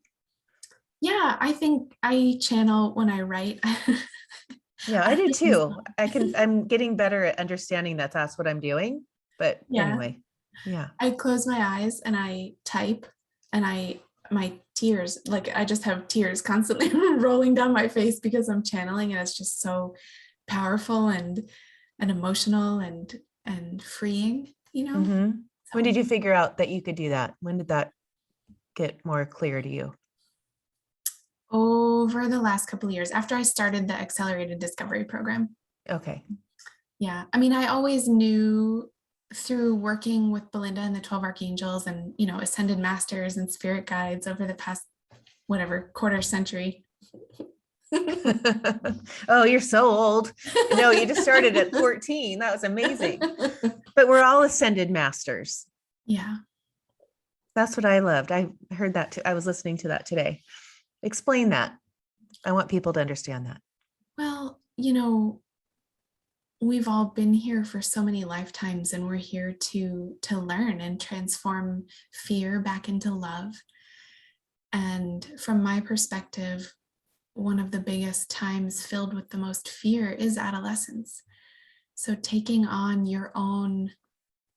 Yeah, I think I channel when I write. Yeah, I do too. I'm getting better at understanding that that's what I'm doing. But anyway, yeah. I close my eyes and I type, and my tears, like I just have tears constantly rolling down my face because I'm channeling, and it's just so powerful and emotional and freeing, Mm-hmm. When did you figure out that you could do that? When did that get more clear to you? Over the last couple of years, after I started the Accelerated Discovery Program. Okay. Yeah. I mean, I always knew through working with Belinda and the 12 Archangels and, Ascended Masters and Spirit Guides over the past, quarter century. Oh, you're so old. No, you just started at 14. That was amazing. But we're all Ascended Masters. Yeah. That's what I loved. I heard that too. I was listening to that today. Explain that. I want people to understand that. Well, we've all been here for so many lifetimes, and we're here to learn and transform fear back into love. And from my perspective, one of the biggest times filled with the most fear is adolescence. So taking on your own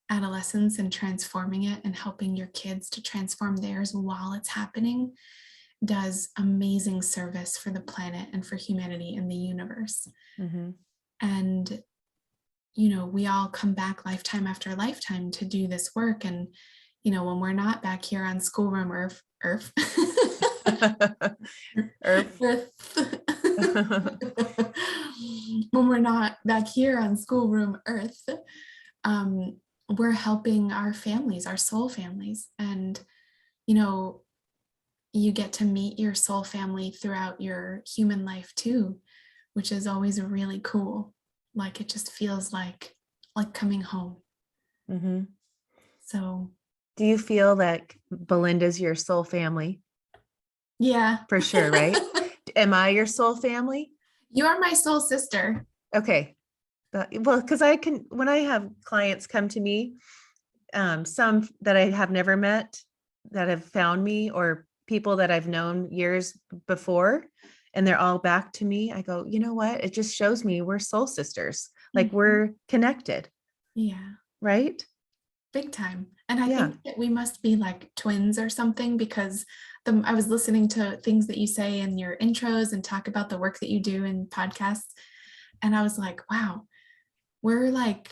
adolescence and transforming it and helping your kids to transform theirs while it's happening does amazing service for the planet and for humanity and the universe. Mm-hmm. And, we all come back lifetime after lifetime to do this work. And, when we're not back here on schoolroom Earth, when we're not back here on schoolroom Earth, we're helping our families, our soul families. And, you get to meet your soul family throughout your human life too, which is always really cool. Like, it just feels like coming home. Mm-hmm. So do you feel like Belinda's your soul family? Yeah. For sure, right? Am I your soul family? You are my soul sister. Okay. Well, because when I have clients come to me, some that I have never met that have found me, or people that I've known years before, and they're all back to me, I go, you know what? It just shows me we're soul sisters. Like, we're connected. Yeah. Right? Big time. And I think that we must be like twins or something, because I was listening to things that you say in your intros and talk about the work that you do in podcasts. And I was like, wow, we're like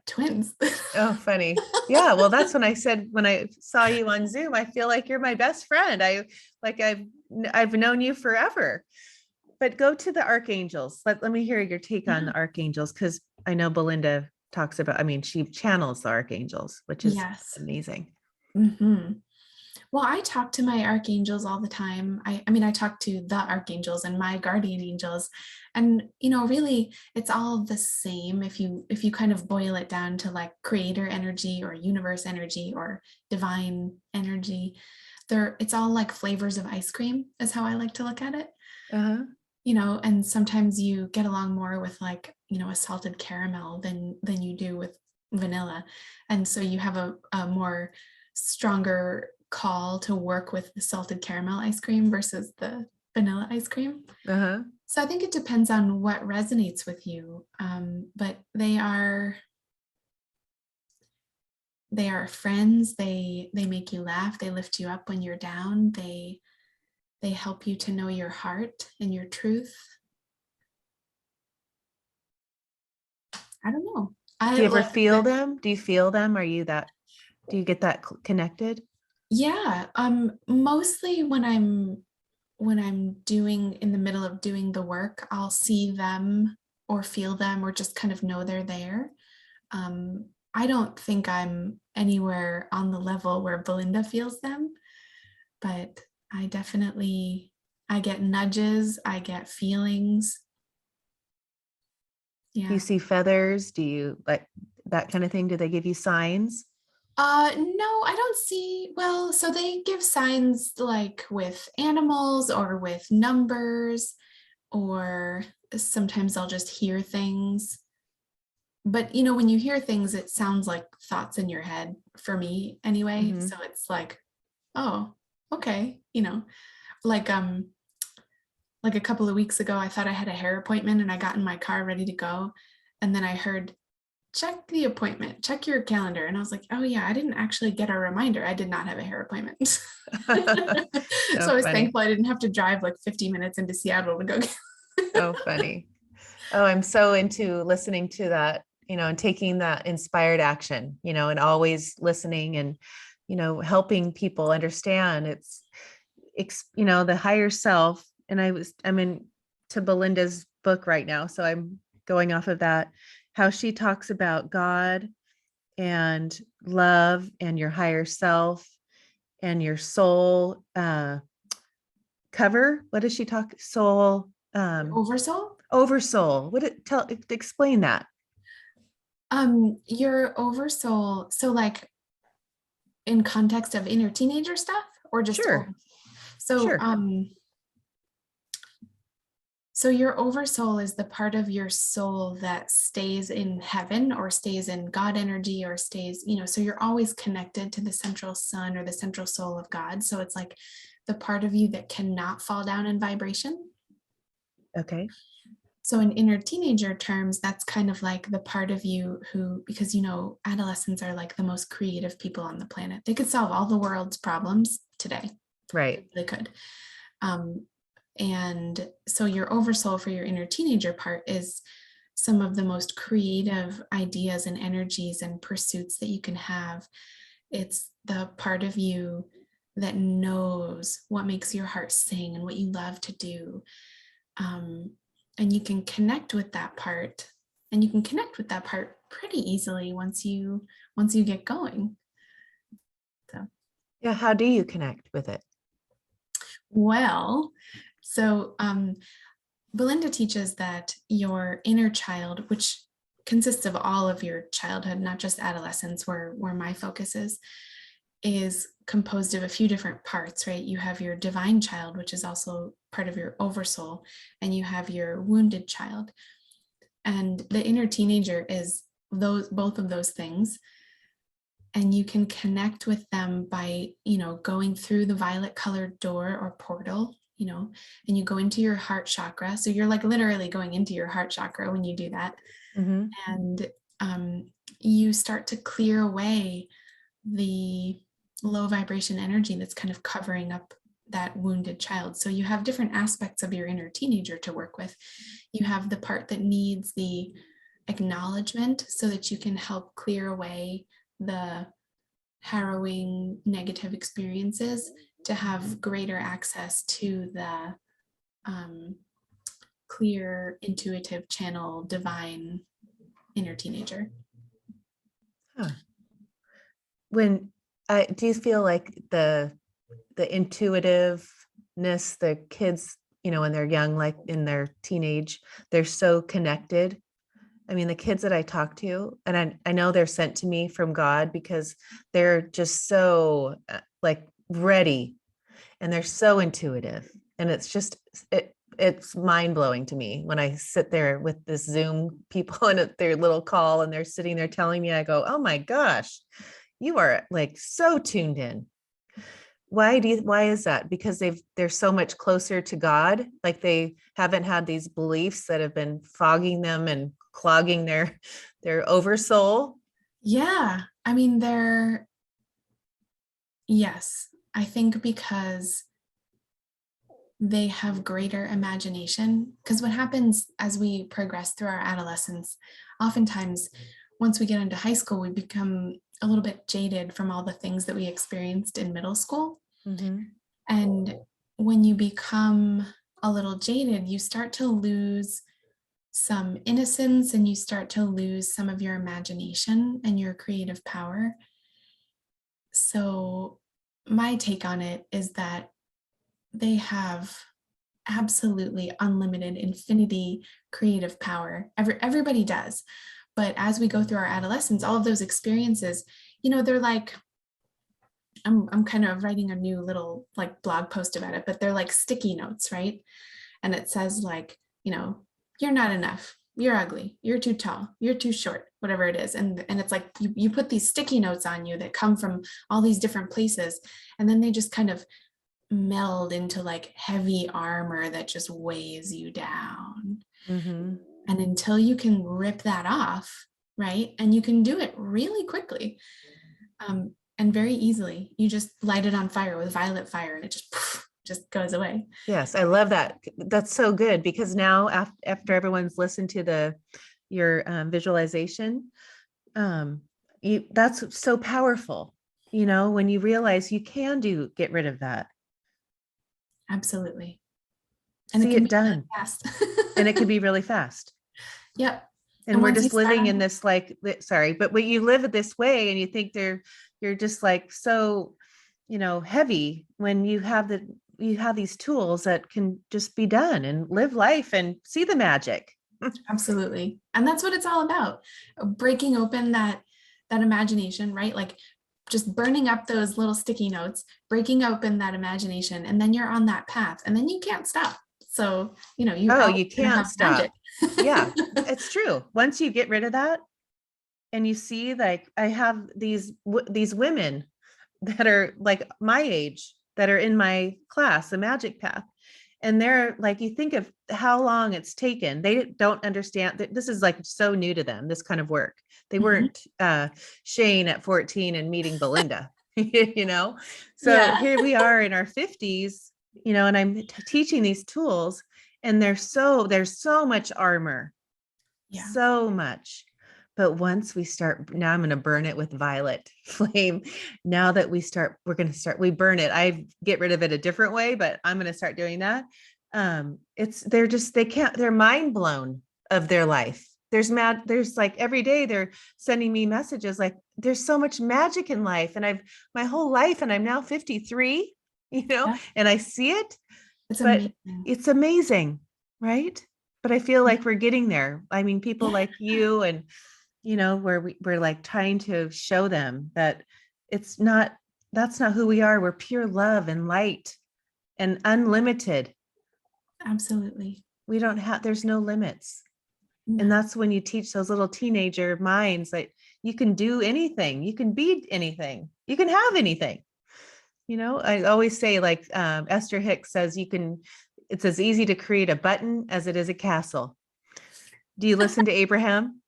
twins. Oh, funny. Yeah. Well, that's when I said, when I saw you on Zoom, I feel like you're my best friend. I've known you forever. But go to the archangels. Let me hear your take on the archangels, because I know Belinda talks about, she channels the archangels, which is amazing. Mm-hmm. Well, I talk to my archangels all the time. I talk to the archangels and my guardian angels, and really it's all the same if you kind of boil it down to like creator energy or universe energy or divine energy. It's all like flavors of ice cream is how I like to look at it. Uh-huh. And sometimes you get along more with like, a salted caramel than you do with vanilla. And so you have a more stronger call to work with the salted caramel ice cream versus the vanilla ice cream. Uh-huh. So I think it depends on what resonates with you. But they are they are friends. They make you laugh. They lift you up when you're down. They help you to know your heart and your truth. I don't know. Do you ever feel them? Do you feel them? Do you get that connected? Yeah. Mostly when I'm doing in the middle of doing the work, I'll see them or feel them or just kind of know they're there. I don't think I'm anywhere on the level where Belinda feels them, but I get nudges, I get feelings. Do you Yeah. see feathers? Do you like that kind of thing? Do they give you signs? No, I don't see. Well, so they give signs like with animals or with numbers, or sometimes I'll just hear things. But when you hear things, it sounds like thoughts in your head for me anyway. Mm-hmm. So it's like, oh, okay, like like a couple of weeks ago, I thought I had a hair appointment and I got in my car ready to go. And then I heard, check the appointment, check your calendar. And I was like, oh yeah, I didn't actually get a reminder. I did not have a hair appointment. So So I was funny. thankful I didn't have to drive like 50 minutes into Seattle to go. So funny. Oh, I'm so into listening to that, and taking that inspired action, and always listening and, helping people understand the higher self. And I'm in to Belinda's book right now. So I'm going off of that, how she talks about God and love and your higher self and your soul cover. What does she talk? Soul, Oversoul? over soul. Explain that. Your oversoul. So like in context of inner teenager stuff or just over? Sure. So Sure. so your oversoul is the part of your soul that stays in heaven or stays in God energy or stays, so you're always connected to the central sun or the central soul of God. So it's like the part of you that cannot fall down in vibration. Okay. So in inner teenager terms, that's kind of like the part of you who, because adolescents are like the most creative people on the planet. They could solve all the world's problems today. Right. They could. And so your oversoul for your inner teenager part is some of the most creative ideas and energies and pursuits that you can have. It's the part of you that knows what makes your heart sing and what you love to do. And you can connect with that part, and you can connect with that part pretty easily once you get going. So Yeah. How do you connect with it? well, so Belinda teaches that your inner child, which consists of all of your childhood, not just adolescence, where my focus is composed of a few different parts, right? You have your divine child, which is also part of your oversoul, and you have your wounded child. And the inner teenager is both of those things. And you can connect with them by, going through the violet colored door or portal, and you go into your heart chakra. So you're like literally going into your heart chakra when you do that. Mm-hmm. And you start to clear away the low vibration energy that's kind of covering up that wounded child. So you have different aspects of your inner teenager to work with. You have the part that needs the acknowledgement so that you can help clear away the harrowing negative experiences to have greater access to the clear, intuitive channel, divine inner teenager. Huh. Do you feel like the intuitiveness, the kids, when they're young, like in their teenage, they're so connected? I mean, the kids that I talk to, and I know they're sent to me from God because they're just so like ready, and they're so intuitive. And it's mind blowing to me when I sit there with this Zoom people and their little call and they're sitting there telling me, I go, oh my gosh, you are like so tuned in. Why is that? Because they're so much closer to God. Like they haven't had these beliefs that have been fogging them and clogging their oversoul. Yeah. I mean, yes, I think because they have greater imagination. Because what happens as we progress through our adolescence, oftentimes once we get into high school, we become a little bit jaded from all the things that we experienced in middle school. Mm-hmm. And when you become a little jaded, you start to lose some innocence and you start to lose some of your imagination and your creative power. So, my take on it is that they have absolutely unlimited infinity creative power. Everybody does. But as we go through our adolescence, all of those experiences, they're like, I'm kind of writing a new little like blog post about it, but they're like sticky notes, right? And it says like, you're not enough, you're ugly, you're too tall, you're too short, whatever it is. And it's like you put these sticky notes on you that come from all these different places, and then they just kind of meld into like heavy armor that just weighs you down. Mm-hmm. And until you can rip that off, right? And you can do it really quickly, and very easily. You just light it on fire with violet fire and it just goes away. Yes, I love that. That's so good, because now after everyone's listened to your visualization, that's so powerful. When you realize you can get rid of that, Absolutely. And it see can it be really done, fast. and it could be really fast. Yep. And And we're once you just start living in on, this sorry, but when you live it this way and you think you're just like so, heavy, when you have these tools that can just be done and live life and see the magic. absolutely. And that's what it's all about. Breaking open that imagination, right? Like just burning up those little sticky notes, breaking open that imagination, and then you're on that path and then you can't stop. So, you're Oh, always you going to can't have magic. stop. Yeah, it's true. Once you get rid of that and you see, like, I have these women that are like my age that are in my class, the magic path. And they're like, you think of how long it's taken. They don't understand that this is like so new to them, this kind of work. They Mhm. weren't Shane at 14 and meeting Belinda, you know? So Yeah. here we are in our 50s, and I'm teaching these tools, and there's so much armor, Yeah. so much. But once we start, now I'm going to burn it with violet flame. Now that we burn it. I get rid of it a different way, but I'm going to start doing that. They're mind blown of their life. There's like every day they're sending me messages like, there's so much magic in life. And my whole life, and I'm now 53, Yeah. and I see it, It's but amazing. it's amazing, right? But I feel Yeah. like we're getting there. I mean, people Yeah. like you, and where we're like trying to show them that it's not that's not who we are. We're pure love and light and unlimited. Absolutely. We don't have There's no limits. And No. that's when you teach those little teenager minds that you can do anything, you can be anything, you can have anything. I always say, like, Esther Hicks says, it's as easy to create a button as it is a castle. Do you listen to Abraham?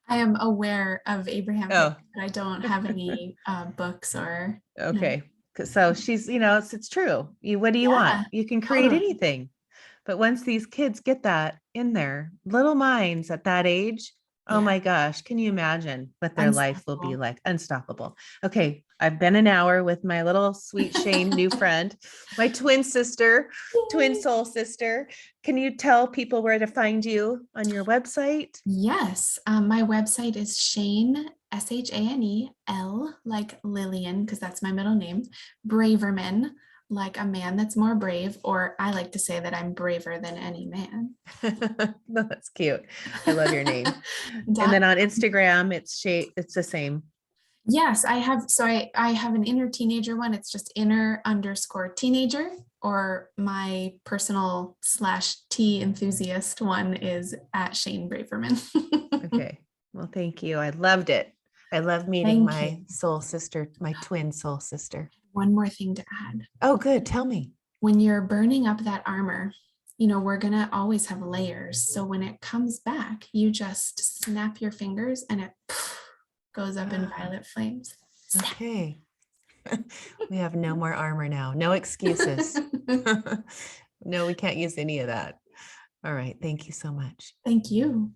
I am aware of Abraham Hicks, Oh, but I don't have any books or no. okay. So she's, it's true. What do you want? Yeah, You can create totally. anything. But once these kids get that in their little minds at that age, oh Yeah, my gosh, can you imagine what their life will be unstoppable. like? Unstoppable. Okay, I've been an hour with my little sweet Shane new friend, my twin Yay. soul sister. Can you tell people where to find you on your website? Yes, my website is Shane, Shanel, like Lillian, because that's my middle name, Braverman, like a man that's more brave, or I like to say that I'm braver than any man. No, that's cute. I love your name. And Dot then on Instagram, it's the same. Yes, I have. So I have an inner teenager one. It's just inner_teenager, or my personal /T enthusiast one is at Shane Braverman. Okay. Well, thank you. I loved it. I love meeting Thank you. my soul sister, my twin soul sister. One more thing to add. Oh, good. Tell me. When you're burning up that armor, we're going to always have layers. So when it comes back, you just snap your fingers and it goes up in violet flames. Okay. We have no more armor now. No excuses. No, we can't use any of that. All right. Thank you so much. Thank you.